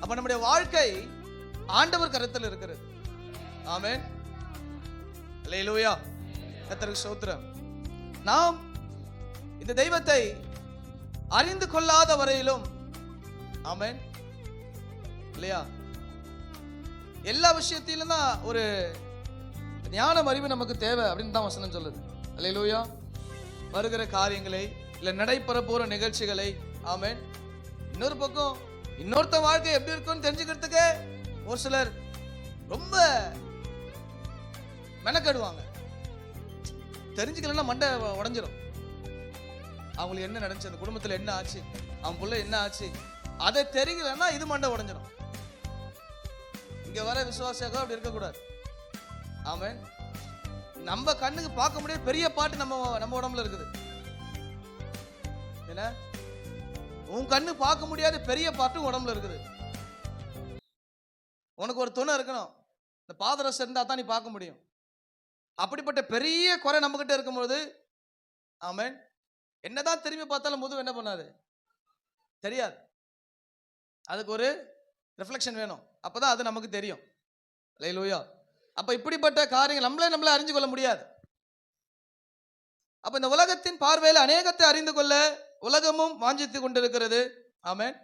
அப்ப நம்முடைய வாழ்க்கை ஆண்டவர் கருத்தில் இருக்கிறது. ஆமென். அல்லேலூயா. கர்த்தருக்கு ஸ்தோத்திரம். நாம் இந்த தெய்வத்தை அறிந்து கொள்ளாத வரையிலும், ஆமென் இல்லையா, எல்லா விஷயத்திலும் தான் ஒரு ஞானம் அறிவு நமக்கு தேவை அப்படின்னு தான் வசனம் சொல்லுது. அல்லேலூயா. வருகிற காரியங்களை இல்ல நடைபெற போற நிகழ்ச்சிகளை, ஆமென், இன்னொரு பக்கம் இன்னொருத்த வாழ்க்கை எப்படி இருக்குன்னு தெரிஞ்சுக்கிறதுக்கு ஒரு சிலர் ரொம்ப மெனக்கெடுவாங்க. தெரிஞ்சுக்கலன்னா மண்டை உடைஞ்சிரும். அவங்களுக்கு என்ன நடந்துச்சு, அந்த குடும்பத்தில் என்ன ஆச்சு, அவன் புள்ள என்ன ஆச்சு, அதை தெரியலன்னா இது மண்டை உடைஞ்சிரும். இங்க வர விசுவாசியாக அப்படி இருக்கக்கூடாது. ஆமென். நம்ம கண்ணுக்கு பார்க்க முடியாத பெரிய பாட்டு நம்ம உடம்புல இருக்குது. என்ன, உன் கண்ணு பார்க்க முடியாத பெரிய பாட்டும் உடம்புல இருக்குது. உனக்கு ஒரு துணை இருக்கணும். இந்த பாதரசம் இருந்தா தான் நீ பார்க்க முடியும். அப்படிப்பட்ட பெரிய குறை நம்ம கிட்ட இருக்கும்போது, ஆமென், என்னதான் திரும்பி பார்த்தாலும் முதுகு என்ன பண்ணாது, தெரியாது. அதுக்கு ஒரு ரிஃப்ளெக்ஷன் வேணும். அப்பதான் அது நமக்கு தெரியும். அல்லேலூயா. அப்ப இப்படிப்பட்ட காரியங்கள் நம்மளே அறிந்து கொள்ள முடியாது. அப்ப இந்த உலகத்தின் பார்வையில் அநேகத்தை அறிந்து கொள்ள உலகமும் வாஞ்சித்து கொண்டிருக்கிறது. ஆமென்.